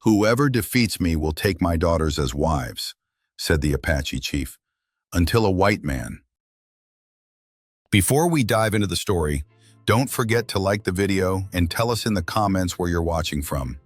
Whoever defeats me will take my daughters as wives, said the Apache chief, until a white man. Before we dive into the story, don't forget to like the video and tell us in the comments where you're watching from.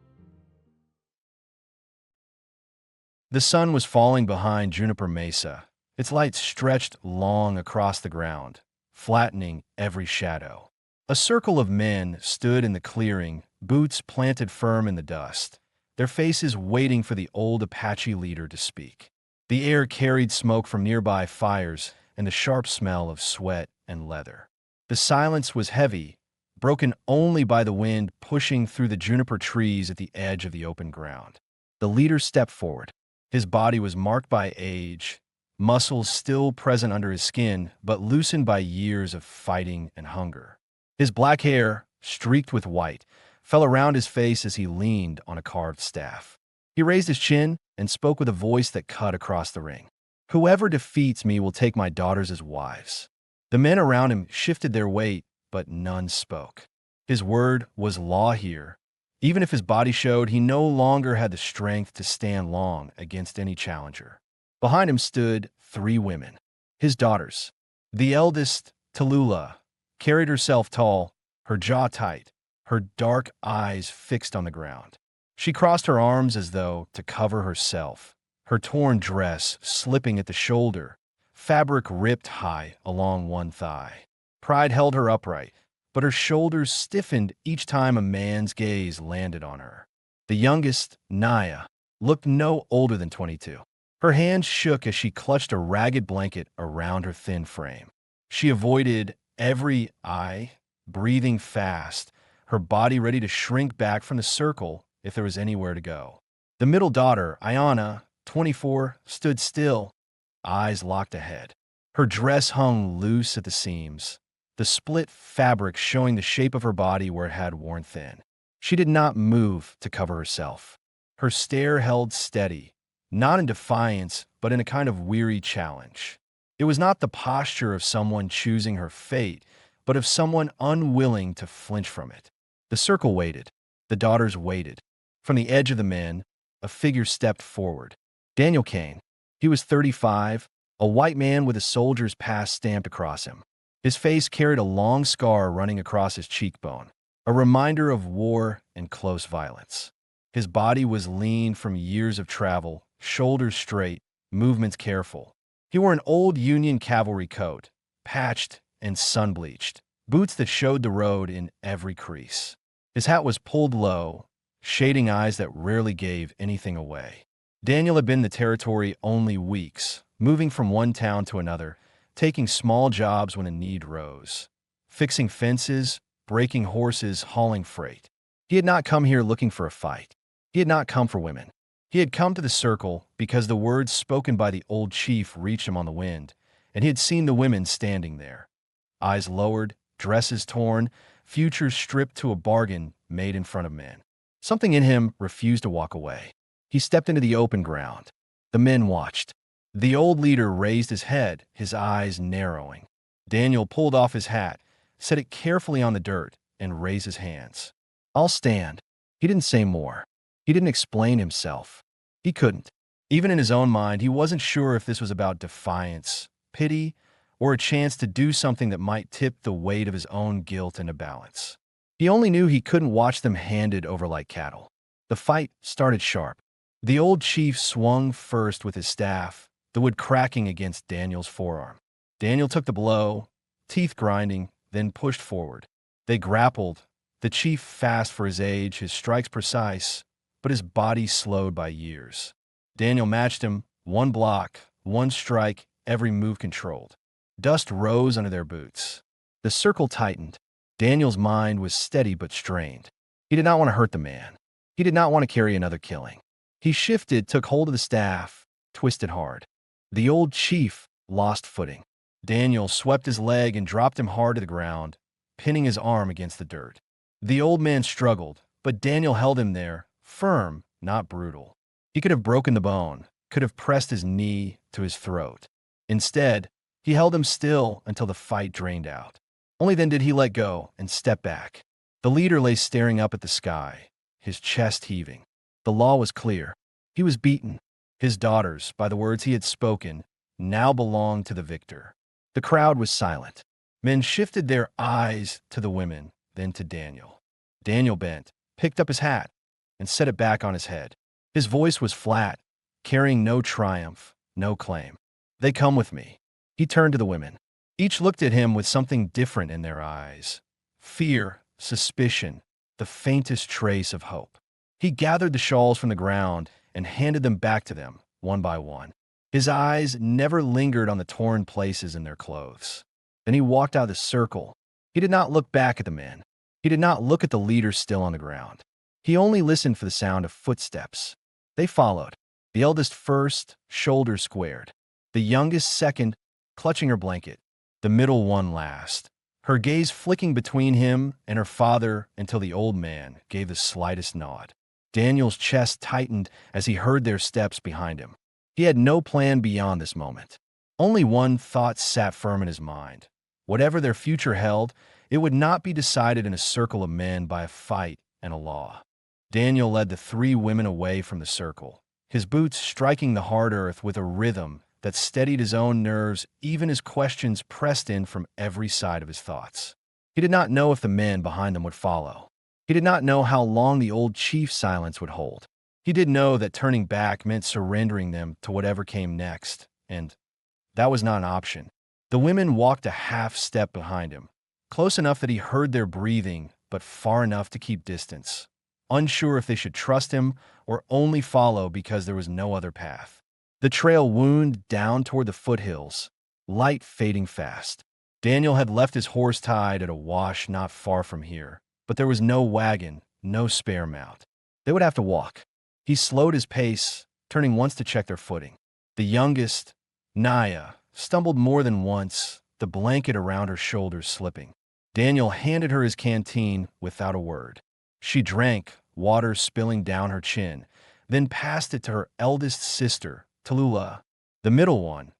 The sun was falling behind Juniper Mesa. Its light stretched long across the ground, flattening every shadow. A circle of men stood in the clearing, boots planted firm in the dust, their faces waiting for the old Apache leader to speak. The air carried smoke from nearby fires and the sharp smell of sweat and leather. The silence was heavy, broken only by the wind pushing through the juniper trees at the edge of the open ground. The leader stepped forward. His body was marked by age, muscles still present under his skin, but loosened by years of fighting and hunger. His black hair, streaked with white, fell around his face as he leaned on a carved staff. He raised his chin and spoke with a voice that cut across the ring. "Whoever defeats me will take my daughters as wives." The men around him shifted their weight, but none spoke. His word was law here. Even if his body showed, he no longer had the strength to stand long against any challenger. Behind him stood 3 women, his daughters. The eldest, Tallulah, carried herself tall, her jaw tight, her dark eyes fixed on the ground. She crossed her arms as though to cover herself, her torn dress slipping at the shoulder, fabric ripped high along one thigh. Pride held her upright, but her shoulders stiffened each time a man's gaze landed on her. The youngest, Naya, looked no older than 22. Her hands shook as she clutched a ragged blanket around her thin frame. She avoided every eye, breathing fast, her body ready to shrink back from the circle if there was anywhere to go. The middle daughter, Ayana, 24, stood still, eyes locked ahead. Her dress hung loose at the seams, the split fabric showing the shape of her body where it had worn thin. She did not move to cover herself. Her stare held steady, not in defiance, but in a kind of weary challenge. It was not the posture of someone choosing her fate, but of someone unwilling to flinch from it. The circle waited. The daughters waited. From the edge of the men, a figure stepped forward. Daniel Kane. He was 35, a white man with a soldier's past stamped across him. His face carried a long scar running across his cheekbone, a reminder of war and close violence. His body was lean from years of travel, shoulders straight, movements careful. He wore an old Union cavalry coat, patched and sun-bleached, boots that showed the road in every crease. His hat was pulled low, shading eyes that rarely gave anything away. Daniel had been in the territory only weeks, moving from one town to another, taking small jobs when a need rose, fixing fences, breaking horses, hauling freight. He had not come here looking for a fight. He had not come for women. He had come to the circle because the words spoken by the old chief reached him on the wind, and he had seen the women standing there. Eyes lowered, dresses torn, futures stripped to a bargain made in front of men. Something in him refused to walk away. He stepped into the open ground. The men watched. The old leader raised his head, his eyes narrowing. Daniel pulled off his hat, set it carefully on the dirt, and raised his hands. "I'll stand." He didn't say more. He didn't explain himself. He couldn't. Even in his own mind, he wasn't sure if this was about defiance, pity, or a chance to do something that might tip the weight of his own guilt into balance. He only knew he couldn't watch them handed over like cattle. The fight started sharp. The old chief swung first with his staff, the wood cracking against Daniel's forearm. Daniel took the blow, teeth grinding, then pushed forward. They grappled, the chief fast for his age, his strikes precise, but his body slowed by years. Daniel matched him, one block, one strike, every move controlled. Dust rose under their boots. The circle tightened. Daniel's mind was steady but strained. He did not want to hurt the man. He did not want to carry another killing. He shifted, took hold of the staff, twisted hard. The old chief lost footing. Daniel swept his leg and dropped him hard to the ground, pinning his arm against the dirt. The old man struggled, but Daniel held him there, firm, not brutal. He could have broken the bone, could have pressed his knee to his throat. Instead, he held him still until the fight drained out. Only then did he let go and step back. The leader lay staring up at the sky, his chest heaving. The law was clear. He was beaten. His daughters, by the words he had spoken, now belonged to the victor. The crowd was silent. Men shifted their eyes to the women, then to Daniel. Daniel bent, picked up his hat, and set it back on his head. His voice was flat, carrying no triumph, no claim. "They come with me." He turned to the women. Each looked at him with something different in their eyes. Fear, suspicion, the faintest trace of hope. He gathered the shawls from the ground and handed them back to them, one by one. His eyes never lingered on the torn places in their clothes. Then he walked out of the circle. He did not look back at the men. He did not look at the leaders still on the ground. He only listened for the sound of footsteps. They followed. The eldest first, shoulders squared. The youngest second, clutching her blanket. The middle one last, her gaze flicking between him and her father until the old man gave the slightest nod. Daniel's chest tightened as he heard their steps behind him. He had no plan beyond this moment. Only one thought sat firm in his mind. Whatever their future held, it would not be decided in a circle of men by a fight and a law. Daniel led the three women away from the circle, his boots striking the hard earth with a rhythm that steadied his own nerves even as questions pressed in from every side of his thoughts. He did not know if the men behind them would follow. He did not know how long the old chief's silence would hold. He did know that turning back meant surrendering them to whatever came next, and that was not an option. The women walked a half step behind him, close enough that he heard their breathing, but far enough to keep distance, unsure if they should trust him or only follow because there was no other path. The trail wound down toward the foothills, light fading fast. Daniel had left his horse tied at a wash not far from here, but there was no wagon, no spare mount. They would have to walk. He slowed his pace, turning once to check their footing. The youngest, Naya, stumbled more than once, the blanket around her shoulders slipping. Daniel handed her his canteen without a word. She drank, water spilling down her chin, then passed it to her eldest sister, Tallulah. The middle one,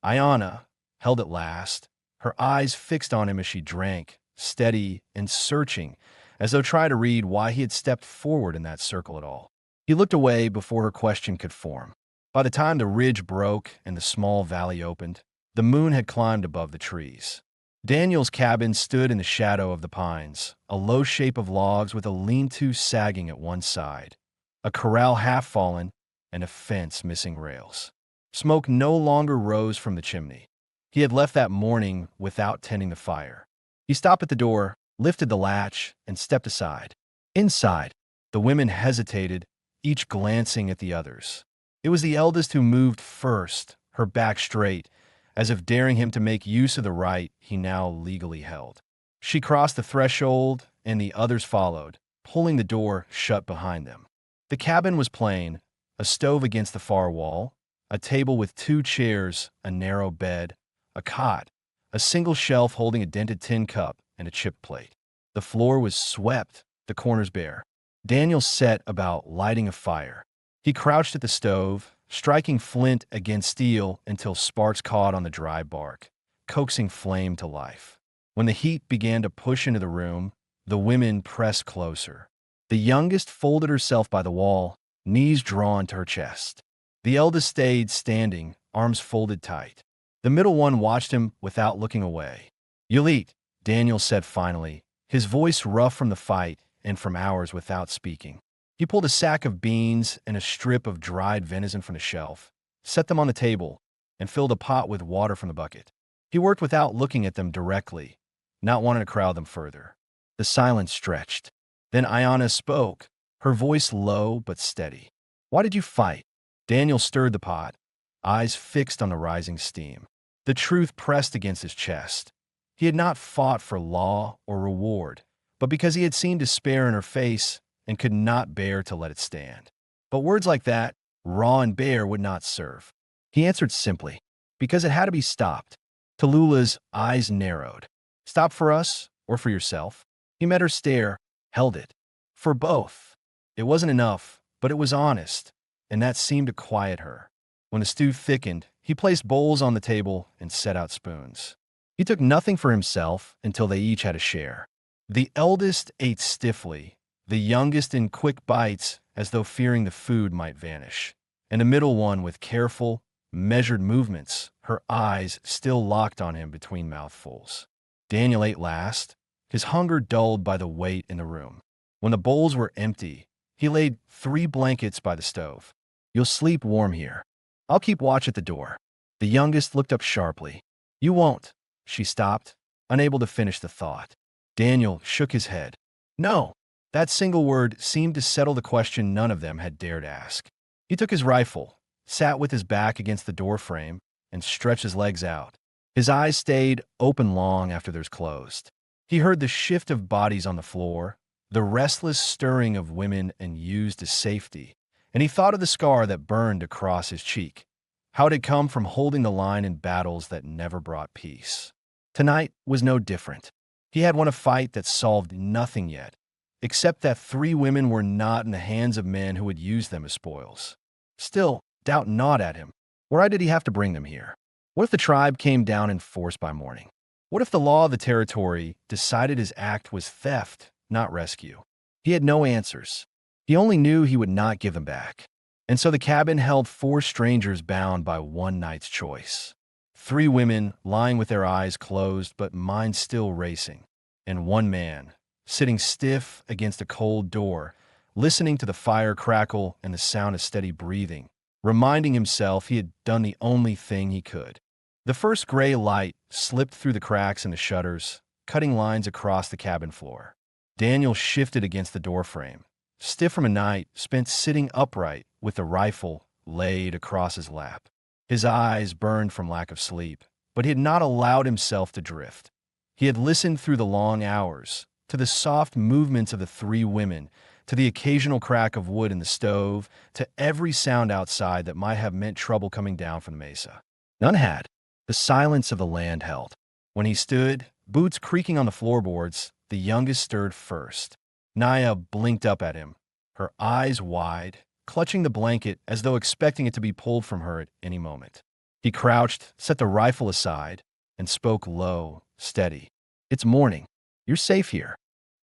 Ayanna, held it last, her eyes fixed on him as she drank, steady and searching, as though trying to read why he had stepped forward in that circle at all. He looked away before her question could form. By the time the ridge broke and the small valley opened, the moon had climbed above the trees. Daniel's cabin stood in the shadow of the pines, a low shape of logs with a lean-to sagging at one side, a corral half fallen, and a fence missing rails. Smoke no longer rose from the chimney. He had left that morning without tending the fire. He stopped at the door, lifted the latch, and stepped aside. Inside, the women hesitated, each glancing at the others. It was the eldest who moved first, her back straight, as if daring him to make use of the right he now legally held. She crossed the threshold, and the others followed, pulling the door shut behind them. The cabin was plain, a stove against the far wall, a table with two chairs, a narrow bed, a cot, a single shelf holding a dented tin cup and a chipped plate. The floor was swept, the corners bare. Daniel set about lighting a fire. He crouched at the stove, striking flint against steel until sparks caught on the dry bark, coaxing flame to life. When the heat began to push into the room, the women pressed closer. The youngest folded herself by the wall, knees drawn to her chest. The eldest stayed standing, arms folded tight. The middle one watched him without looking away. "You'll eat," Daniel said finally, his voice rough from the fight and from hours without speaking. He pulled a sack of beans and a strip of dried venison from the shelf, set them on the table, and filled a pot with water from the bucket. He worked without looking at them directly, not wanting to crowd them further. The silence stretched. Then Ayanna spoke, her voice low but steady. "Why did you fight?" Daniel stirred the pot, eyes fixed on the rising steam. The truth pressed against his chest. He had not fought for law or reward, but because he had seen despair in her face and could not bear to let it stand. But words like that, raw and bare, would not serve. He answered simply, "Because it had to be stopped." Tallulah's eyes narrowed. "Stop for us or for yourself?" He met her stare, held it. "For both." It wasn't enough, but it was honest, and that seemed to quiet her. When the stew thickened, he placed bowls on the table and set out spoons. He took nothing for himself until they each had a share. The eldest ate stiffly, the youngest in quick bites as though fearing the food might vanish, and the middle one with careful, measured movements, her eyes still locked on him between mouthfuls. Daniel ate last, his hunger dulled by the weight in the room. When the bowls were empty, he laid 3 blankets by the stove. "You'll sleep warm here. I'll keep watch at the door." The youngest looked up sharply. "You won't." She stopped, unable to finish the thought. Daniel shook his head. "No." That single word seemed to settle the question none of them had dared ask. He took his rifle, sat with his back against the doorframe, and stretched his legs out. His eyes stayed open long after theirs closed. He heard the shift of bodies on the floor, the restless stirring of women and youths to safety, and he thought of the scar that burned across his cheek, how it had come from holding the line in battles that never brought peace. Tonight was no different. He had won a fight that solved nothing yet, except that 3 women were not in the hands of men who would use them as spoils. Still, doubt gnawed at him. Why did he have to bring them here? What if the tribe came down in force by morning? What if the law of the territory decided his act was theft, not rescue? He had no answers. He only knew he would not give them back. And so the cabin held 4 strangers bound by one night's choice. 3 women lying with their eyes closed but minds still racing, and 1 man sitting stiff against a cold door, listening to the fire crackle and the sound of steady breathing, reminding himself he had done the only thing he could. The first gray light slipped through the cracks in the shutters, cutting lines across the cabin floor. Daniel shifted against the doorframe, stiff from a night spent sitting upright with the rifle laid across his lap. His eyes burned from lack of sleep, but he had not allowed himself to drift. He had listened through the long hours, to the soft movements of the 3 women, to the occasional crack of wood in the stove, to every sound outside that might have meant trouble coming down from the mesa. None had. The silence of the land held. When he stood, boots creaking on the floorboards, the youngest stirred first. Naya blinked up at him, her eyes wide, clutching the blanket as though expecting it to be pulled from her at any moment. He crouched, set the rifle aside, and spoke low, steady. "It's morning. You're safe here."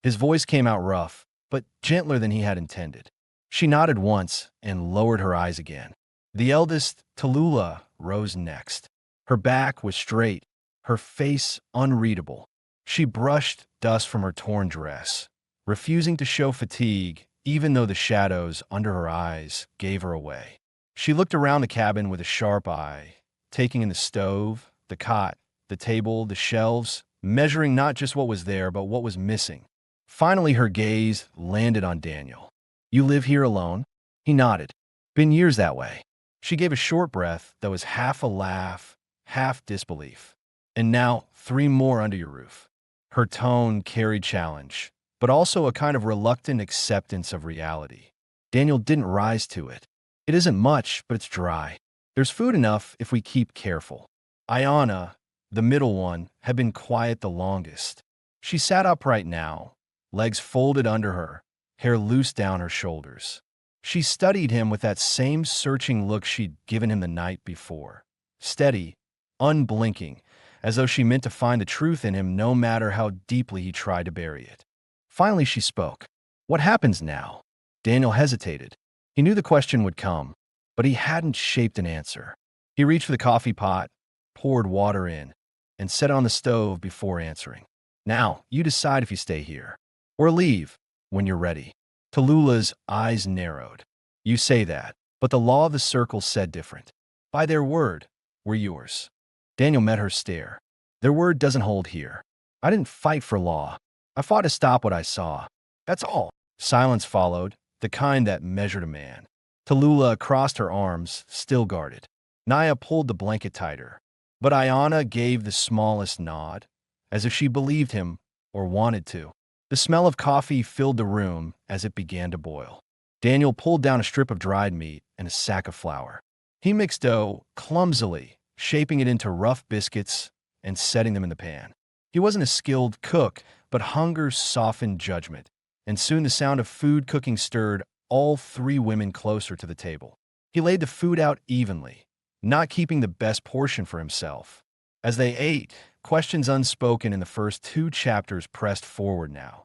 His voice came out rough, but gentler than he had intended. She nodded once and lowered her eyes again. The eldest, Tallulah, rose next. Her back was straight, her face unreadable. She brushed dust from her torn dress, refusing to show fatigue even though the shadows under her eyes gave her away. She looked around the cabin with a sharp eye, taking in the stove, the cot, the table, the shelves, measuring not just what was there, but what was missing. Finally, her gaze landed on Daniel. "You live here alone?" He nodded. "Been years that way." She gave a short breath that was half a laugh, half disbelief. "And now 3 more under your roof." Her tone carried challenge, but also a kind of reluctant acceptance of reality. Daniel didn't rise to it. "It isn't much, but it's dry. There's food enough if we keep careful." Ayanna, the middle one, had been quiet the longest. She sat upright now, legs folded under her, hair loose down her shoulders. She studied him with that same searching look she'd given him the night before. Steady, unblinking, as though she meant to find the truth in him no matter how deeply he tried to bury it. Finally she spoke. "What happens now?" Daniel hesitated. He knew the question would come, but he hadn't shaped an answer. He reached for the coffee pot, poured water in, and set it on the stove before answering. "Now, you decide if you stay here, or leave when you're ready." Tallulah's eyes narrowed. "You say that, but the law of the circle said different. By their word, we're yours." Daniel met her stare. "Their word doesn't hold here. I didn't fight for law. I fought to stop what I saw. That's all." Silence followed, the kind that measured a man. Tallulah crossed her arms, still guarded. Naya pulled the blanket tighter, but Ayanna gave the smallest nod, as if she believed him or wanted to. The smell of coffee filled the room as it began to boil. Daniel pulled down a strip of dried meat and a sack of flour. He mixed dough clumsily, shaping it into rough biscuits and setting them in the pan. He wasn't a skilled cook, but hunger softened judgment, and soon the sound of food cooking stirred all 3 women closer to the table. He laid the food out evenly, not keeping the best portion for himself. As they ate, questions unspoken in the first 2 chapters pressed forward now.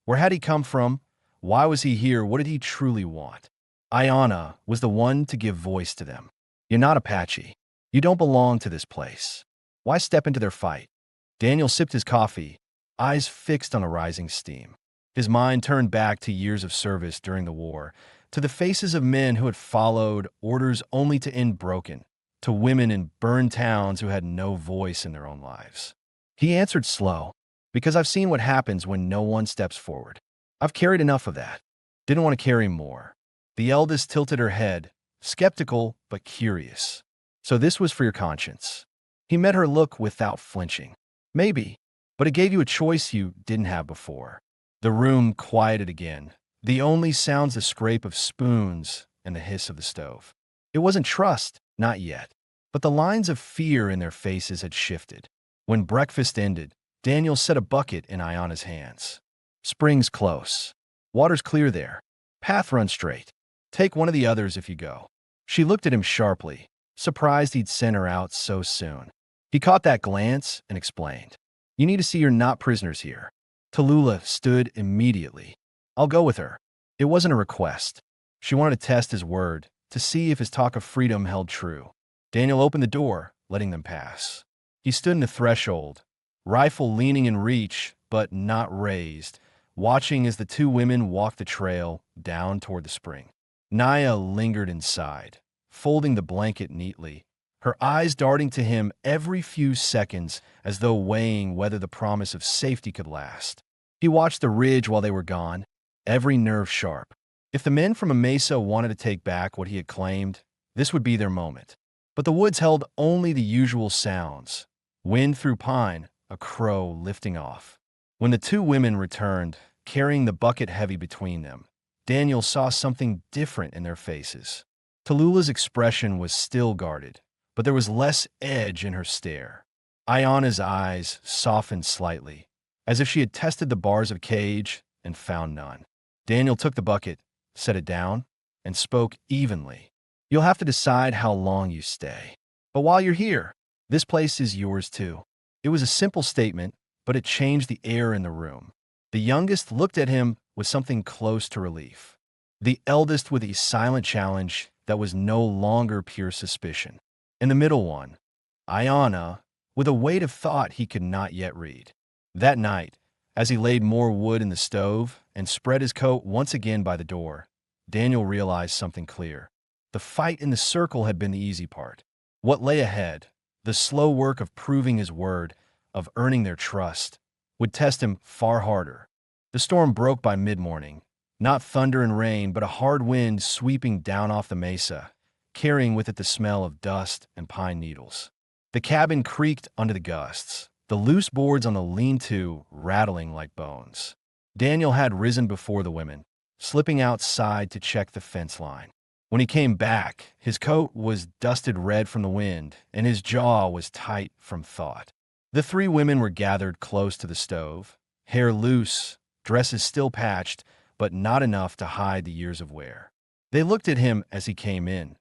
Where had he come from? Why was he here? What did he truly want? Ayana was the one to give voice to them. You're not Apache. You don't belong to this place. Why step into their fight? Daniel sipped his coffee, eyes fixed on the rising steam. His mind turned back to years of service during the war, to the faces of men who had followed orders only to end broken, to women in burned towns who had no voice in their own lives. He answered slow, because I've seen what happens when no one steps forward. I've carried enough of that. Didn't want to carry more. The eldest tilted her head, skeptical but curious. So this was for your conscience. He met her look without flinching. Maybe, but it gave you a choice you didn't have before. The room quieted again. The only sounds the scrape of spoons and the hiss of the stove. It wasn't trust, not yet, but the lines of fear in their faces had shifted. When breakfast ended, Daniel set a bucket in Ayana's hands. Spring's close. Water's clear there. Path runs straight. Take one of the others if you go. She looked at him sharply, surprised he'd sent her out so soon. He caught that glance and explained. You need to see you're not prisoners here. Tallulah stood immediately. I'll go with her. It wasn't a request. She wanted to test his word, to see if his talk of freedom held true. Daniel opened the door, letting them pass. He stood in the threshold, rifle leaning in reach, but not raised, watching as the two women walked the trail down toward the spring. Naya lingered inside, folding the blanket neatly, her eyes darting to him every few seconds as though weighing whether the promise of safety could last. He watched the ridge while they were gone, every nerve sharp. If the men from a mesa wanted to take back what he had claimed, this would be their moment. But the woods held only the usual sounds. Wind through pine, a crow lifting off. When the two women returned, carrying the bucket heavy between them, Daniel saw something different in their faces. Tallulah's expression was still guarded, but there was less edge in her stare. Ayana's eyes softened slightly, as if she had tested the bars of cage and found none. Daniel took the bucket, set it down, and spoke evenly. You'll have to decide how long you stay. But while you're here, this place is yours too. It was a simple statement, but it changed the air in the room. The youngest looked at him with something close to relief. The eldest with a silent challenge that was no longer pure suspicion. And the middle one, Ayana, with a weight of thought he could not yet read. That night, as he laid more wood in the stove and spread his coat once again by the door, Daniel realized something clear. The fight in the circle had been the easy part. What lay ahead, the slow work of proving his word, of earning their trust, would test him far harder. The storm broke by mid-morning, not thunder and rain, but a hard wind sweeping down off the mesa, carrying with it the smell of dust and pine needles. The cabin creaked under the gusts, the loose boards on the lean-to rattling like bones. Daniel had risen before the women, slipping outside to check the fence line. When he came back, his coat was dusted red from the wind, and his jaw was tight from thought. The three women were gathered close to the stove, hair loose, dresses still patched, but not enough to hide the years of wear. They looked at him as he came in,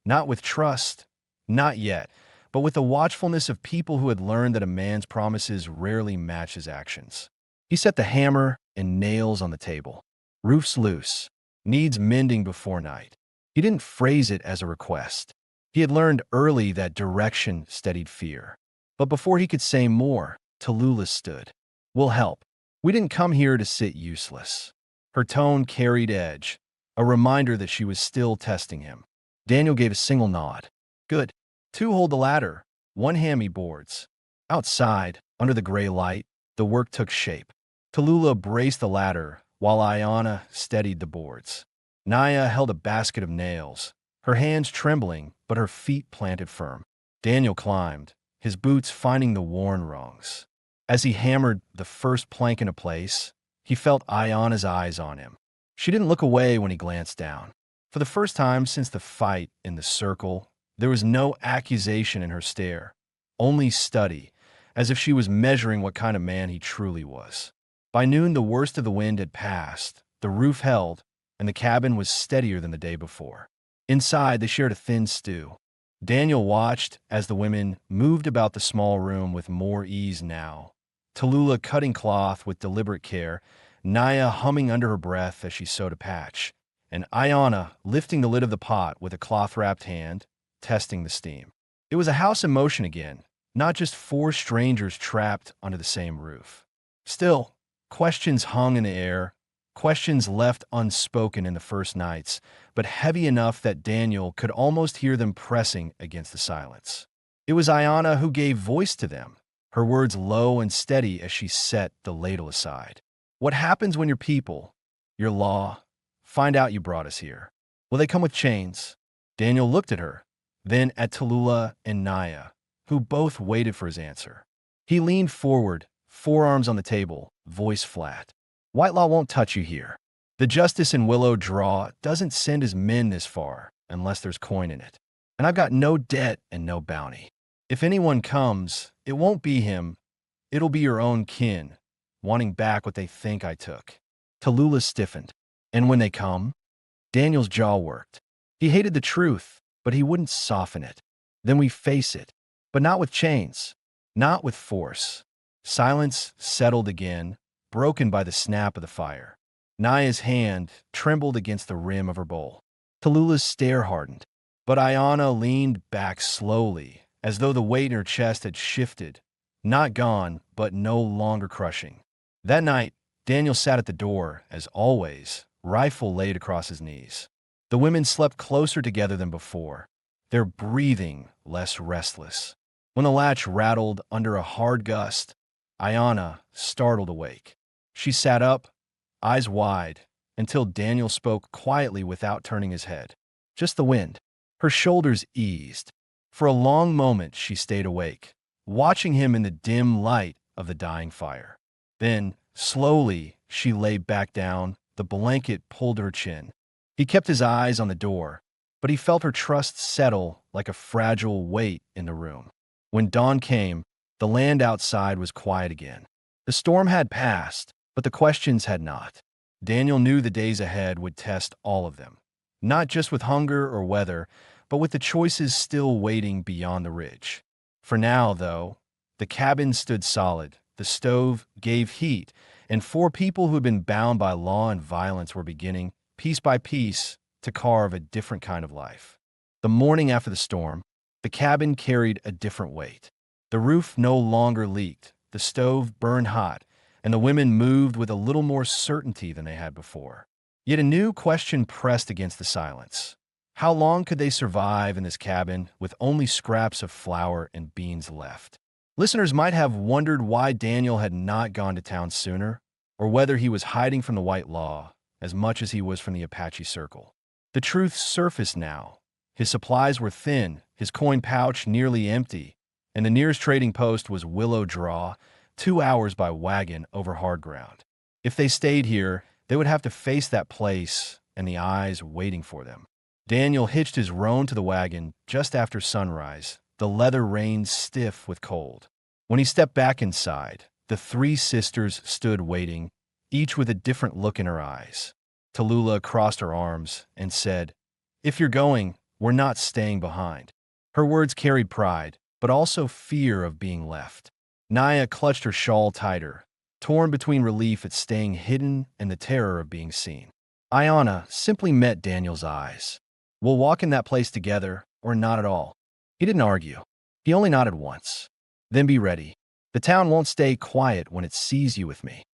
not with trust, not yet, but with the watchfulness of people who had learned that a man's promises rarely match his actions. He set the hammer and nails on the table. Roof's loose, needs mending before night. He didn't phrase it as a request. He had learned early that direction steadied fear. But before he could say more, Tallulah stood. We'll help. We didn't come here to sit useless. Her tone carried edge, a reminder that she was still testing him. Daniel gave a single nod. Good. Two hold the ladder, one hand me boards. Outside, under the gray light, the work took shape. Tallulah braced the ladder, while Ayana steadied the boards. Naya held a basket of nails, her hands trembling, but her feet planted firm. Daniel climbed, his boots finding the worn rungs. As he hammered the first plank into place, he felt Ayana's eyes on him. She didn't look away when he glanced down. For the first time since the fight in the circle, there was no accusation in her stare, only study, as if she was measuring what kind of man he truly was. By noon, the worst of the wind had passed, the roof held, and the cabin was steadier than the day before. Inside, they shared a thin stew. Daniel watched as the women moved about the small room with more ease now. Tallulah cutting cloth with deliberate care, Naya humming under her breath as she sewed a patch, and Ayana lifting the lid of the pot with a cloth-wrapped hand, testing the steam. It was a house in motion again, not just four strangers trapped under the same roof. Still, questions hung in the air, questions left unspoken in the first nights, but heavy enough that Daniel could almost hear them pressing against the silence. It was Ayana who gave voice to them, her words low and steady as she set the ladle aside. What happens when your people, your law, find out you brought us here? Will they come with chains? Daniel looked at her, then at Tallulah and Naya, who both waited for his answer. He leaned forward, forearms on the table, voice flat. White law won't touch you here. The justice in Willow Draw doesn't send his men this far unless there's coin in it. And I've got no debt and no bounty. If anyone comes, it won't be him. It'll be your own kin, wanting back what they think I took. Tallulah stiffened. And when they come? Daniel's jaw worked. He hated the truth, but he wouldn't soften it. Then we face it, but not with chains, not with force. Silence settled again, broken by the snap of the fire. Naya's hand trembled against the rim of her bowl. Tallulah's stare hardened, but Ayana leaned back slowly, as though the weight in her chest had shifted, not gone, but no longer crushing. That night, Daniel sat at the door, as always, rifle laid across his knees. The women slept closer together than before, their breathing less restless. When the latch rattled under a hard gust, Ayana startled awake. She sat up, eyes wide, until Daniel spoke quietly without turning his head. Just the wind. Her shoulders eased. For a long moment she stayed awake, watching him in the dim light of the dying fire. Then, slowly, she lay back down, the blanket pulled to her chin. He kept his eyes on the door, but he felt her trust settle like a fragile weight in the room. When dawn came, the land outside was quiet again. The storm had passed, but the questions had not. Daniel knew the days ahead would test all of them, not just with hunger or weather, but with the choices still waiting beyond the ridge. For now, though, the cabin stood solid, the stove gave heat, and four people who had been bound by law and violence were beginning, piece by piece, to carve a different kind of life. The morning after the storm, the cabin carried a different weight. The roof no longer leaked, the stove burned hot, and the women moved with a little more certainty than they had before. Yet a new question pressed against the silence. How long could they survive in this cabin with only scraps of flour and beans left? Listeners might have wondered why Daniel had not gone to town sooner, or whether he was hiding from the white law as much as he was from the Apache circle. The truth surfaced now. His supplies were thin, his coin pouch nearly empty, and the nearest trading post was Willow Draw, 2 hours by wagon over hard ground. If they stayed here, they would have to face that place and the eyes waiting for them. Daniel hitched his roan to the wagon just after sunrise, the leather reins stiff with cold. When he stepped back inside, the three sisters stood waiting, each with a different look in her eyes. Tallulah crossed her arms and said, "If you're going, we're not staying behind." Her words carried pride, but also fear of being left. Naya clutched her shawl tighter, torn between relief at staying hidden and the terror of being seen. Ayana simply met Daniel's eyes. "We'll walk in that place together, or not at all." He didn't argue. He only nodded once. "Then be ready. The town won't stay quiet when it sees you with me."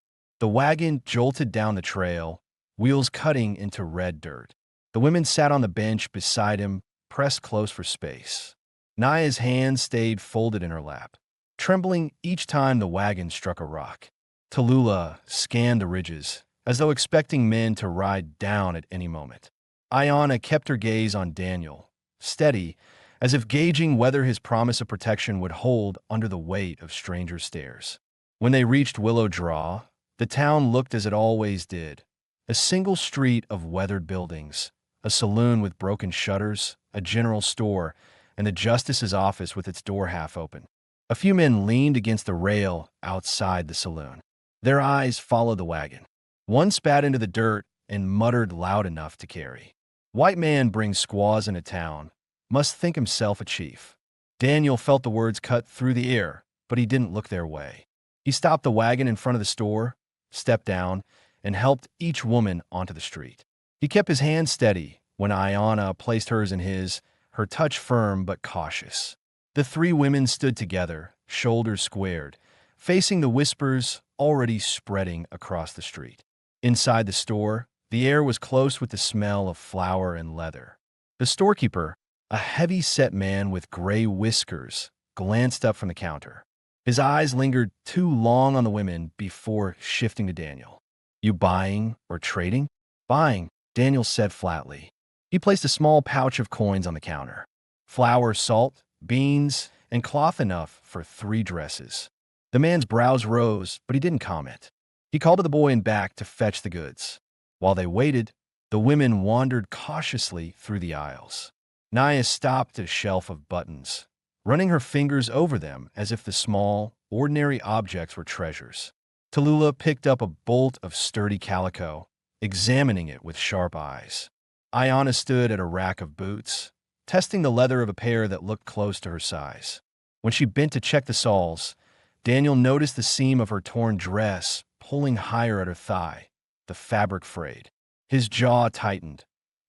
The wagon jolted down the trail, wheels cutting into red dirt. The women sat on the bench beside him, pressed close for space. Naya's hands stayed folded in her lap, trembling each time the wagon struck a rock. Tallulah scanned the ridges, as though expecting men to ride down at any moment. Ayana kept her gaze on Daniel, steady, as if gauging whether his promise of protection would hold under the weight of stranger stares. When they reached Willow Draw, the town looked as it always did. A single street of weathered buildings, a saloon with broken shutters, a general store, and the justice's office with its door half open. A few men leaned against the rail outside the saloon. Their eyes followed the wagon. One spat into the dirt and muttered loud enough to carry. "White man brings squaws into town. Must think himself a chief." Daniel felt the words cut through the air, but he didn't look their way. He stopped the wagon in front of the store, stepped down, and helped each woman onto the street. He kept his hand steady when Ayanna placed hers in his, her touch firm but cautious. The three women stood together, shoulders squared, facing the whispers already spreading across the street. Inside the store, the air was close with the smell of flour and leather. The storekeeper, a heavy-set man with gray whiskers, glanced up from the counter. His eyes lingered too long on the women before shifting to Daniel. "You buying or trading?" "Buying," Daniel said flatly. He placed a small pouch of coins on the counter. Flour, salt, beans, and cloth enough for 3 dresses. The man's brows rose, but he didn't comment. He called to the boy in back to fetch the goods. While they waited, the women wandered cautiously through the aisles. Naya stopped at a shelf of buttons, running her fingers over them as if the small, ordinary objects were treasures. Tallulah picked up a bolt of sturdy calico, examining it with sharp eyes. Ayanna stood at a rack of boots, testing the leather of a pair that looked close to her size. When she bent to check the soles, Daniel noticed the seam of her torn dress pulling higher at her thigh, the fabric frayed. His jaw tightened,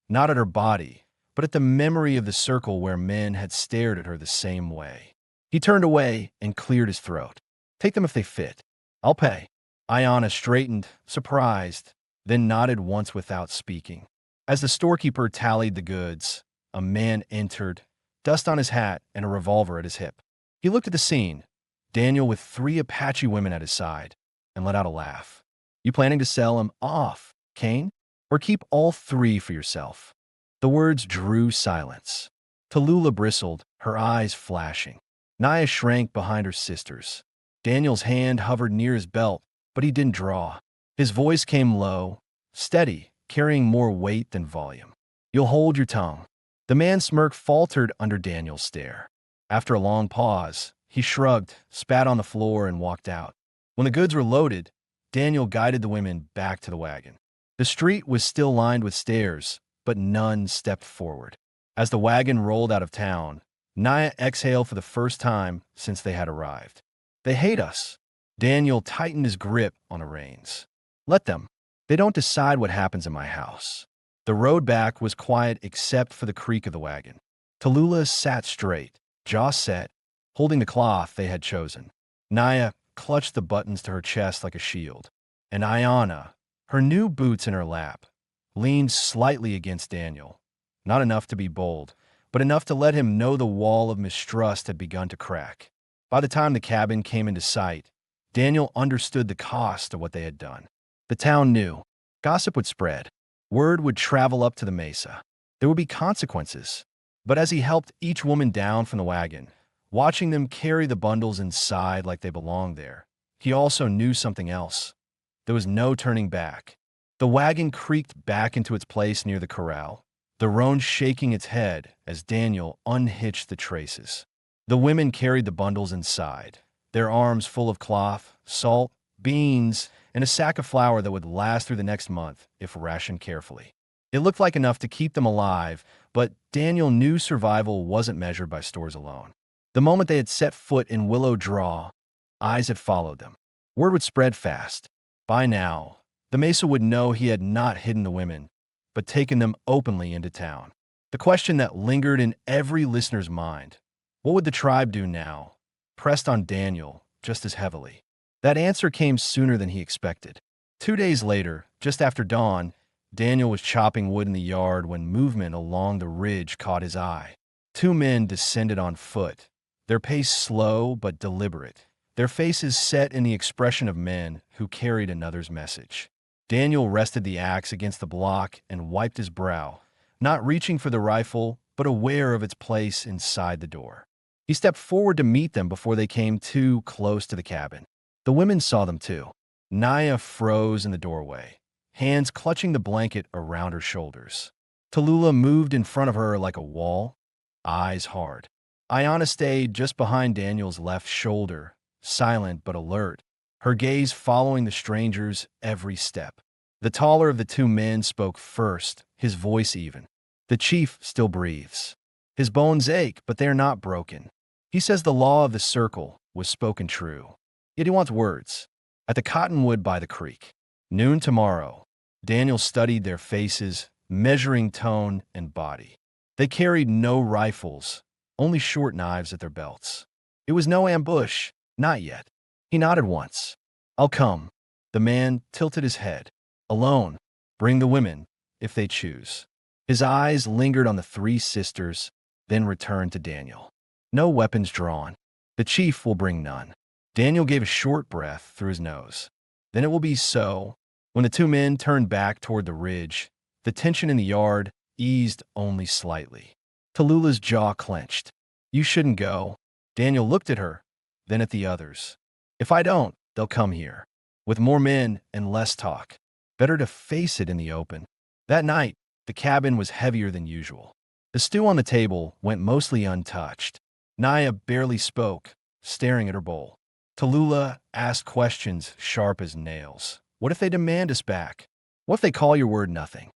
not at her body, but at the memory of the circle where men had stared at her the same way. He turned away and cleared his throat. "Take them if they fit. I'll pay." Ayanna straightened, surprised, then nodded once without speaking. As the storekeeper tallied the goods, a man entered, dust on his hat and a revolver at his hip. He looked at the scene, Daniel with 3 Apache women at his side, and let out a laugh. "You planning to sell him off, Kane? Or keep all 3 for yourself?" The words drew silence. Tallulah bristled, her eyes flashing. Naya shrank behind her sisters. Daniel's hand hovered near his belt, but he didn't draw. His voice came low, steady, carrying more weight than volume. "You'll hold your tongue." The man's smirk faltered under Daniel's stare. After a long pause, he shrugged, spat on the floor, and walked out. When the goods were loaded, Daniel guided the women back to the wagon. The street was still lined with stairs, but none stepped forward. As the wagon rolled out of town, Naya exhaled for the first time since they had arrived. "They hate us." Daniel tightened his grip on the reins. "Let them. They don't decide what happens in my house." The road back was quiet except for the creak of the wagon. Tallulah sat straight, jaw set, holding the cloth they had chosen. Naya clutched the buttons to her chest like a shield, and Ayanna, her new boots in her lap, leaned slightly against Daniel, not enough to be bold, but enough to let him know the wall of mistrust had begun to crack. By the time the cabin came into sight, Daniel understood the cost of what they had done. The town knew. Gossip would spread. Word would travel up to the mesa. There would be consequences. But as he helped each woman down from the wagon, watching them carry the bundles inside like they belonged there, he also knew something else. There was no turning back. The wagon creaked back into its place near the corral, the roan shaking its head as Daniel unhitched the traces. The women carried the bundles inside, their arms full of cloth, salt, beans, and a sack of flour that would last through the next month if rationed carefully. It looked like enough to keep them alive, but Daniel knew survival wasn't measured by stores alone. The moment they had set foot in Willow Draw, eyes had followed them. Word would spread fast. By now, the Mesa would know he had not hidden the women, but taken them openly into town. The question that lingered in every listener's mind, what would the tribe do now, pressed on Daniel just as heavily. That answer came sooner than he expected. 2 days later, just after dawn, Daniel was chopping wood in the yard when movement along the ridge caught his eye. 2 men descended on foot, their pace slow but deliberate, their faces set in the expression of men who carried another's message. Daniel rested the axe against the block and wiped his brow, not reaching for the rifle, but aware of its place inside the door. He stepped forward to meet them before they came too close to the cabin. The women saw them too. Naya froze in the doorway, hands clutching the blanket around her shoulders. Tallulah moved in front of her like a wall, eyes hard. Ayanna stayed just behind Daniel's left shoulder, silent but alert, her gaze following the stranger's every step. The taller of the 2 men spoke first, his voice even. "The chief still breathes. His bones ache, but they are not broken. He says the law of the circle was spoken true. Yet he wants words. At the cottonwood by the creek." Noon tomorrow. Daniel studied their faces, measuring tone and body. They carried no rifles, only short knives at their belts. It was no ambush, not yet. He nodded once. I'll come. The man tilted his head. Alone. Bring the women, if they choose. His eyes lingered on the three sisters, then returned to Daniel. No weapons drawn. The chief will bring none. Daniel gave a short breath through his nose. Then it will be so. When the two men turned back toward the ridge, the tension in the yard eased only slightly. Tallulah's jaw clenched. You shouldn't go. Daniel looked at her, then at the others. If I don't, they'll come here. With more men and less talk. Better to face it in the open. That night, the cabin was heavier than usual. The stew on the table went mostly untouched. Naya barely spoke, staring at her bowl. Tallulah asked questions sharp as nails. What if they demand us back? What if they call your word nothing?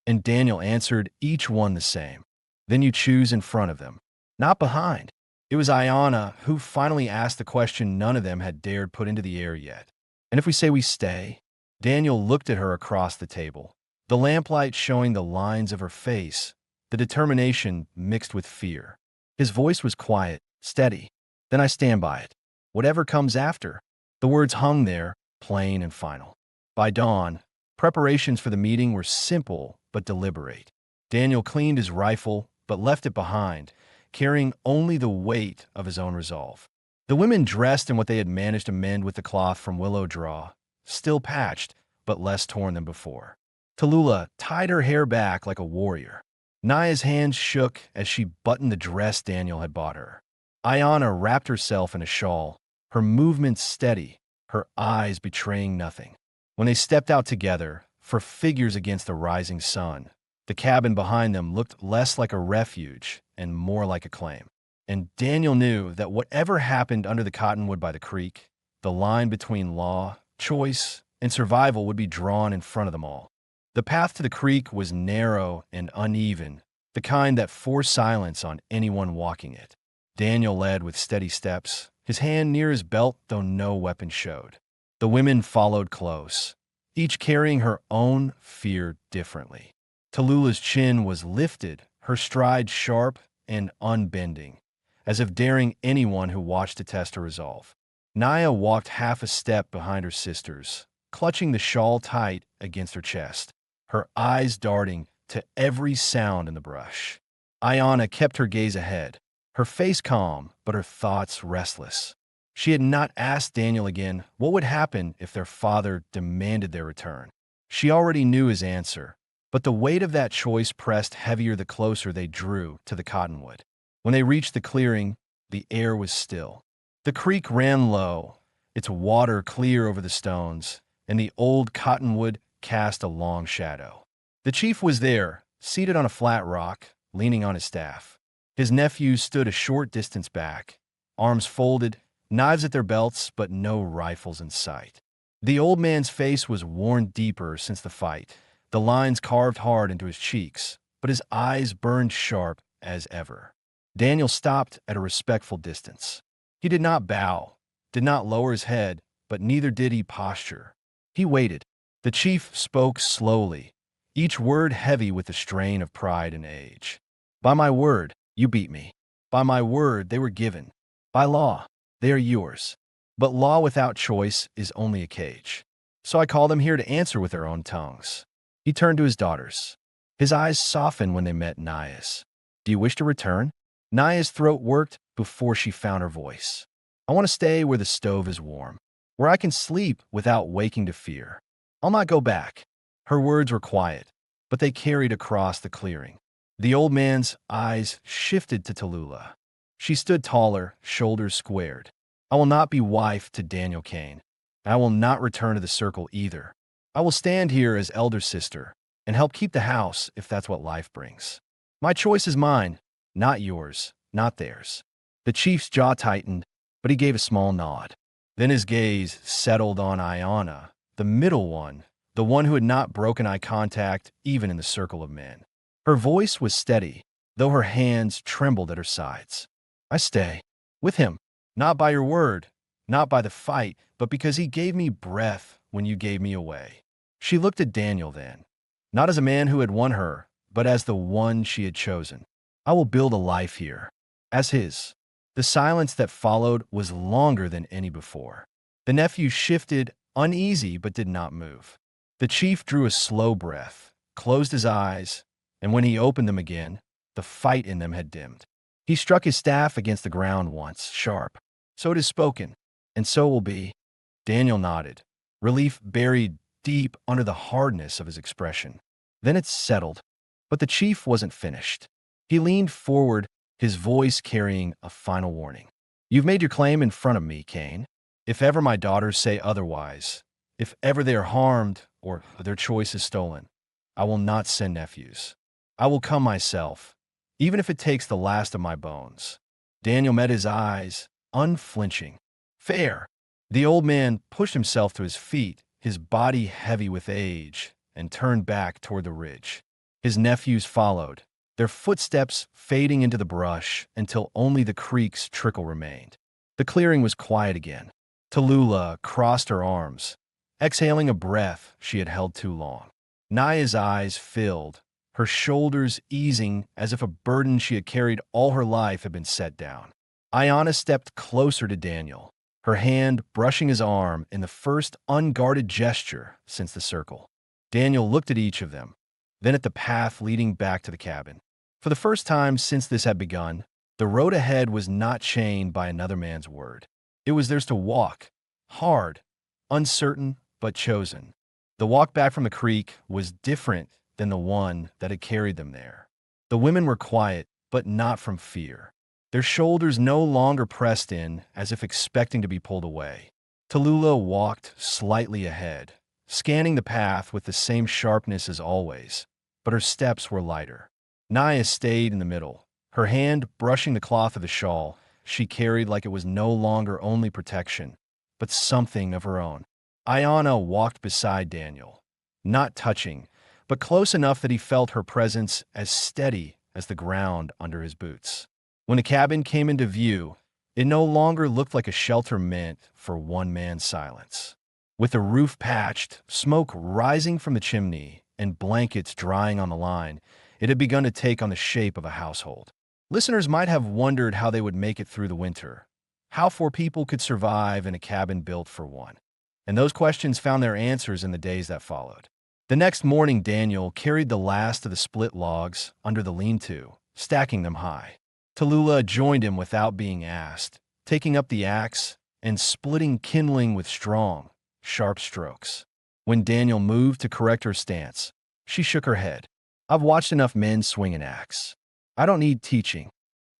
And Daniel answered each one the same. Then you choose in front of them, not behind. It was Ayanna who finally asked the question none of them had dared put into the air yet. And if we say we stay? Daniel looked at her across the table, the lamplight showing the lines of her face, the determination mixed with fear. His voice was quiet, steady. Then I stand by it. Whatever comes after. The words hung there, plain and final. By dawn, preparations for the meeting were simple but deliberate. Daniel cleaned his rifle but left it behind, carrying only the weight of his own resolve. The women dressed in what they had managed to mend with the cloth from willow draw, still patched, but less torn than before. Tallulah tied her hair back like a warrior. Naya's hands shook as she buttoned the dress Daniel had bought her. Ayanna wrapped herself in a shawl, her movements steady, her eyes betraying nothing. When they stepped out together, for figures against the rising sun, the cabin behind them looked less like a refuge and more like a claim. And Daniel knew that whatever happened under the cottonwood by the creek, the line between law, choice, and survival would be drawn in front of them all. The path to the creek was narrow and uneven, the kind that forced silence on anyone walking it. Daniel led with steady steps, his hand near his belt though no weapon showed. The women followed close, each carrying her own fear differently. Tallulah's chin was lifted, her stride sharp and unbending, as if daring anyone who watched to test her resolve. Naya walked half a step behind her sisters, clutching the shawl tight against her chest, her eyes darting to every sound in the brush. Ayanna kept her gaze ahead, her face calm but her thoughts restless. She had not asked Daniel again what would happen if their father demanded their return. She already knew his answer, but the weight of that choice pressed heavier the closer they drew to the cottonwood. When they reached the clearing, the air was still. The creek ran low, its water clear over the stones, and the old cottonwood cast a long shadow. The chief was there, seated on a flat rock, leaning on his staff. His nephews stood a short distance back, arms folded, knives at their belts, but no rifles in sight. The old man's face was worn deeper since the fight, the lines carved hard into his cheeks, but his eyes burned sharp as ever. Daniel stopped at a respectful distance. He did not bow, did not lower his head, but neither did he posture. He waited. The chief spoke slowly, each word heavy with the strain of pride and age. By my word, you beat me. By my word, they were given. By law, they are yours. But law without choice is only a cage. So I call them here to answer with their own tongues. He turned to his daughters. His eyes softened when they met Naya's. Do you wish to return? Naya's throat worked before she found her voice. I want to stay where the stove is warm, where I can sleep without waking to fear. I'll not go back. Her words were quiet, but they carried across the clearing. The old man's eyes shifted to Tallulah. She stood taller, shoulders squared. I will not be wife to Daniel Kane. I will not return to the circle either. I will stand here as elder sister and help keep the house if that's what life brings. My choice is mine, not yours, not theirs. The chief's jaw tightened, but he gave a small nod. Then his gaze settled on Ayanna, the middle one, the one who had not broken eye contact even in the circle of men. Her voice was steady, though her hands trembled at her sides. I stay. With him. Not by your word, not by the fight, but because he gave me breath when you gave me away. She looked at Daniel then, not as a man who had won her, but as the one she had chosen. I will build a life here, as his. The silence that followed was longer than any before. The nephew shifted, uneasy, but did not move. The chief drew a slow breath, closed his eyes, and when he opened them again, the fight in them had dimmed. He struck his staff against the ground once, sharp. So it is spoken, and so will be. Daniel nodded, relief buried deep under the hardness of his expression. Then it settled, but the chief wasn't finished. He leaned forward, his voice carrying a final warning. You've made your claim in front of me, Cain. If ever my daughters say otherwise, if ever they are harmed or their choice is stolen, I will not send nephews. I will come myself, even if it takes the last of my bones. Daniel met his eyes, unflinching. Fair. The old man pushed himself to his feet, his body heavy with age, and turned back toward the ridge. His nephews followed, their footsteps fading into the brush until only the creek's trickle remained. The clearing was quiet again. Tallulah crossed her arms, exhaling a breath she had held too long. Naya's eyes filled, her shoulders easing as if a burden she had carried all her life had been set down. Ayanna stepped closer to Daniel, her hand brushing his arm in the first unguarded gesture since the circle. Daniel looked at each of them, then at the path leading back to the cabin. For the first time since this had begun, the road ahead was not chained by another man's word. It was theirs to walk, hard, uncertain, but chosen. The walk back from the creek was different than the one that had carried them there. The women were quiet, but not from fear. Their shoulders no longer pressed in as if expecting to be pulled away. Tallulah walked slightly ahead, scanning the path with the same sharpness as always, but her steps were lighter. Naya stayed in the middle, her hand brushing the cloth of the shawl she carried like it was no longer only protection, but something of her own. Ayanna walked beside Daniel, not touching, but close enough that he felt her presence as steady as the ground under his boots. When the cabin came into view, it no longer looked like a shelter meant for one man's silence. With the roof patched, smoke rising from the chimney, and blankets drying on the line, it had begun to take on the shape of a household. Listeners might have wondered how they would make it through the winter, how four people could survive in a cabin built for one. And those questions found their answers in the days that followed. The next morning, Daniel carried the last of the split logs under the lean-to, stacking them high. Tallulah joined him without being asked, taking up the axe and splitting kindling with strong, sharp strokes. When Daniel moved to correct her stance, she shook her head. I've watched enough men swing an axe. I don't need teaching.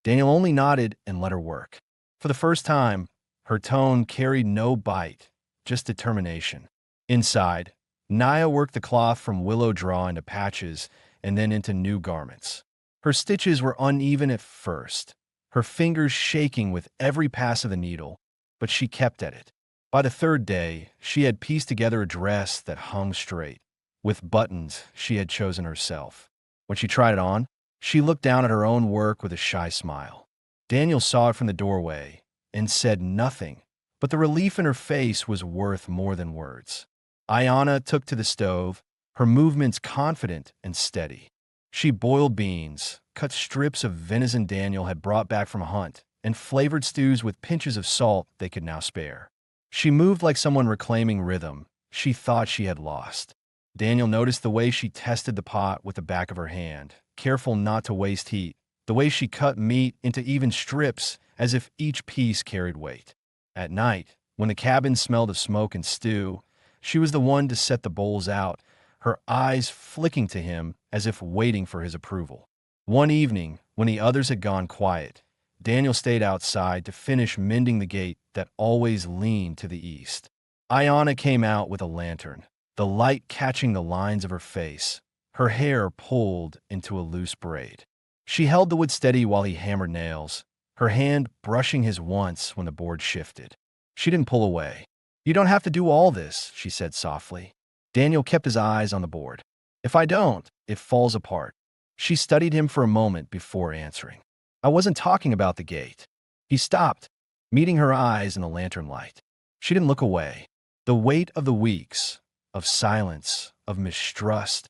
Daniel only nodded and let her work. For the first time, her tone carried no bite, just determination. Inside, Naya worked the cloth from willow draw into patches and then into new garments. Her stitches were uneven at first, her fingers shaking with every pass of the needle, but she kept at it. By the third day, she had pieced together a dress that hung straight, with buttons she had chosen herself. When she tried it on, she looked down at her own work with a shy smile. Daniel saw it from the doorway and said nothing, but the relief in her face was worth more than words. Ayanna took to the stove, her movements confident and steady. She boiled beans, cut strips of venison Daniel had brought back from a hunt, and flavored stews with pinches of salt they could now spare. She moved like someone reclaiming rhythm she thought she had lost. Daniel noticed the way she tested the pot with the back of her hand, careful not to waste heat, the way she cut meat into even strips as if each piece carried weight. At night, when the cabin smelled of smoke and stew, she was the one to set the bowls out, her eyes flicking to him as if waiting for his approval. One evening, when the others had gone quiet, Daniel stayed outside to finish mending the gate that always leaned to the east. Ayanna came out with a lantern, the light catching the lines of her face, her hair pulled into a loose braid. She held the wood steady while he hammered nails, her hand brushing his once when the board shifted. She didn't pull away. You don't have to do all this, she said softly. Daniel kept his eyes on the board. If I don't, it falls apart. She studied him for a moment before answering. I wasn't talking about the gate. He stopped, meeting her eyes in the lantern light. She didn't look away. The weight of the weeks, of silence, of mistrust,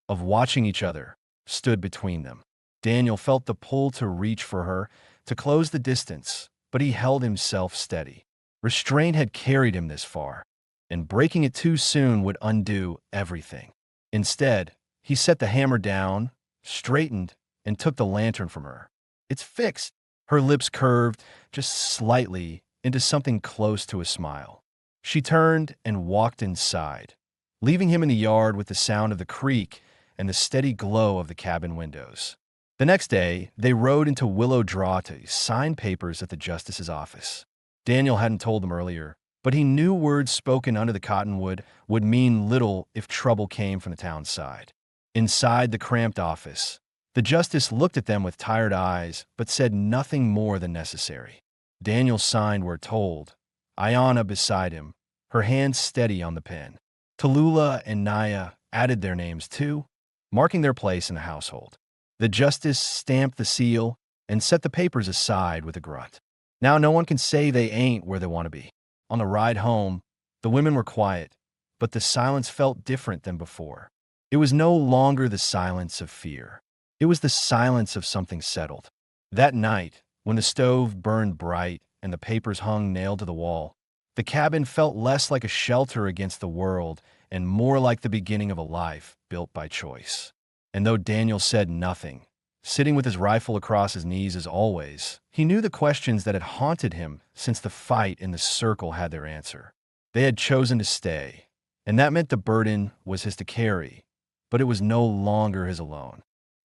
of watching each other, stood between them. Daniel felt the pull to reach for her, to close the distance, but he held himself steady. Restraint had carried him this far, and breaking it too soon would undo everything. Instead, he set the hammer down, straightened, and took the lantern from her. "It's fixed." Her lips curved, just slightly, into something close to a smile. She turned and walked inside, leaving him in the yard with the sound of the creak and the steady glow of the cabin windows. The next day, they rode into Willow Draw to sign papers at the justice's office. Daniel hadn't told them earlier, but he knew words spoken under the cottonwood would mean little if trouble came from the town side. Inside the cramped office, the justice looked at them with tired eyes, but said nothing more than necessary. Daniel signed where told, Ayanna beside him, her hand steady on the pen. Tallulah and Naya added their names too, marking their place in the household. The justice stamped the seal and set the papers aside with a grunt. Now no one can say they ain't where they want to be. On the ride home, the women were quiet, but the silence felt different than before. It was no longer the silence of fear. It was the silence of something settled. That night, when the stove burned bright and the papers hung nailed to the wall, the cabin felt less like a shelter against the world and more like the beginning of a life built by choice. And though Daniel said nothing, sitting with his rifle across his knees as always, he knew the questions that had haunted him since the fight in the circle had their answer. They had chosen to stay, and that meant the burden was his to carry, but it was no longer his alone.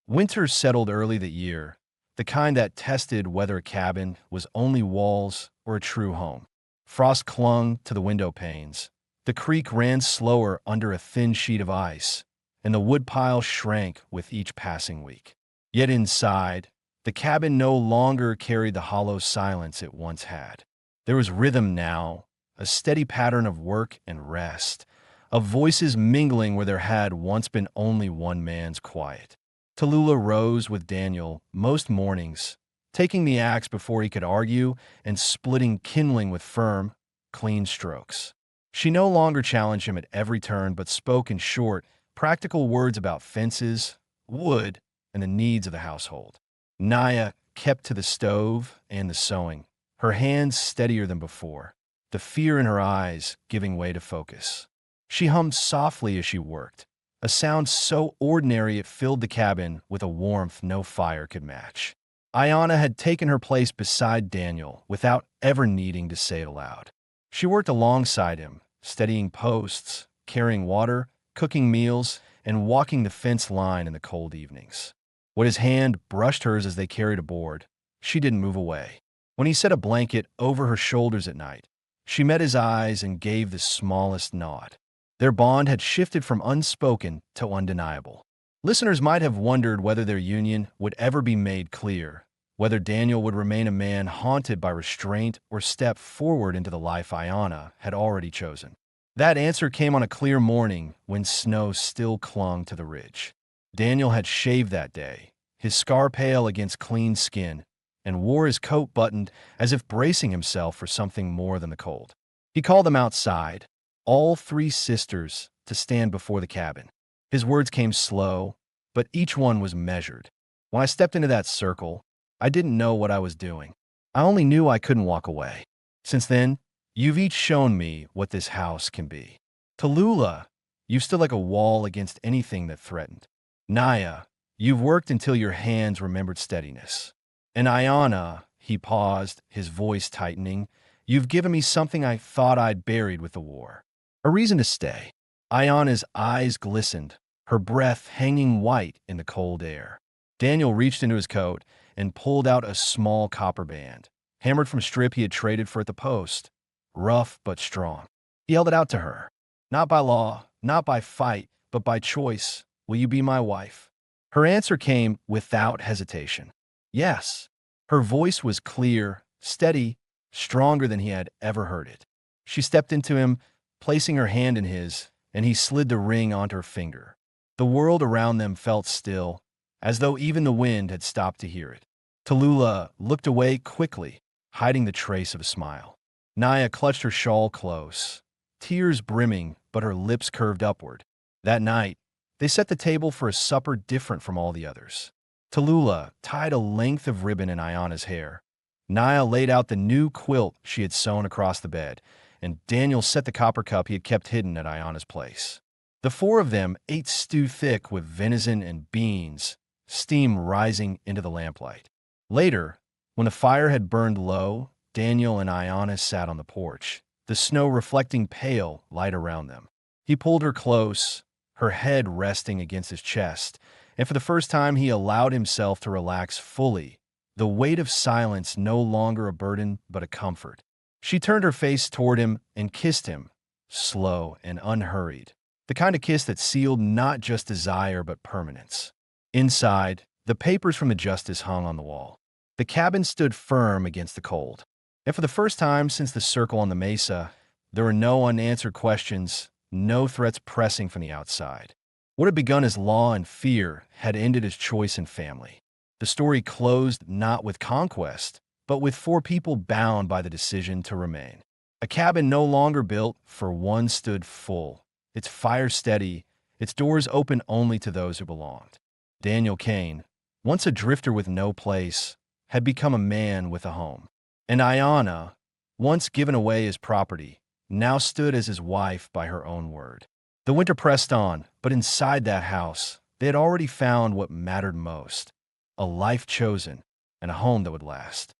Winter settled early that year, the kind that tested whether a cabin was only walls or a true home. Frost clung to the window panes. The creek ran slower under a thin sheet of ice, and the woodpile shrank with each passing week. Yet inside, the cabin no longer carried the hollow silence it once had. There was rhythm now, a steady pattern of work and rest, of voices mingling where there had once been only one man's quiet. Tallulah rose with Daniel most mornings, taking the axe before he could argue and splitting kindling with firm, clean strokes. She no longer challenged him at every turn but spoke in short, practical words about fences, wood, and the needs of the household. Naya kept to the stove and the sewing, her hands steadier than before, the fear in her eyes giving way to focus. She hummed softly as she worked, a sound so ordinary it filled the cabin with a warmth no fire could match. Ayanna had taken her place beside Daniel without ever needing to say it aloud. She worked alongside him, steadying posts, carrying water, cooking meals, and walking the fence line in the cold evenings. When his hand brushed hers as they carried aboard, she didn't move away. When he set a blanket over her shoulders at night, she met his eyes and gave the smallest nod. Their bond had shifted from unspoken to undeniable. Listeners might have wondered whether their union would ever be made clear, whether Daniel would remain a man haunted by restraint or step forward into the life Ayanna had already chosen. That answer came on a clear morning when snow still clung to the ridge. Daniel had shaved that day, his scar pale against clean skin, and wore his coat buttoned as if bracing himself for something more than the cold. He called them outside, all three sisters, to stand before the cabin. His words came slow, but each one was measured. When I stepped into that circle, I didn't know what I was doing. I only knew I couldn't walk away. Since then, you've each shown me what this house can be. Tallulah, you've stood like a wall against anything that threatened. Naya, you've worked until your hands remembered steadiness. And Ayanna, he paused, his voice tightening, you've given me something I thought I'd buried with the war. A reason to stay. Ayanna's eyes glistened, her breath hanging white in the cold air. Daniel reached into his coat and pulled out a small copper band, hammered from strip he had traded for at the post, rough but strong. He held it out to her. Not by law, not by fight, but by choice. Will you be my wife? Her answer came without hesitation. Yes. Her voice was clear, steady, stronger than he had ever heard it. She stepped into him, placing her hand in his, and he slid the ring onto her finger. The world around them felt still, as though even the wind had stopped to hear it. Tallulah looked away quickly, hiding the trace of a smile. Naya clutched her shawl close, tears brimming, but her lips curved upward. That night, they set the table for a supper different from all the others. Tallulah tied a length of ribbon in Ayana's hair. Naya laid out the new quilt she had sewn across the bed, and Daniel set the copper cup he had kept hidden at Ayana's place. The four of them ate stew thick with venison and beans, steam rising into the lamplight. Later, when the fire had burned low, Daniel and Ayana sat on the porch, the snow reflecting pale light around them. He pulled her close, her head resting against his chest, and for the first time he allowed himself to relax fully, the weight of silence no longer a burden but a comfort. She turned her face toward him and kissed him, slow and unhurried, the kind of kiss that sealed not just desire but permanence. Inside, the papers from the justice hung on the wall. The cabin stood firm against the cold. And for the first time since the circle on the mesa, there were no unanswered questions, no threats pressing from the outside. What had begun as law and fear had ended as choice and family. The story closed not with conquest, but with four people bound by the decision to remain. A cabin no longer built, for one stood full, its fire steady, its doors open only to those who belonged. Daniel Kane, once a drifter with no place, had become a man with a home. And Ayana, once given away as property, now stood as his wife by her own word. The winter pressed on, but inside that house, they had already found what mattered most: a life chosen and a home that would last.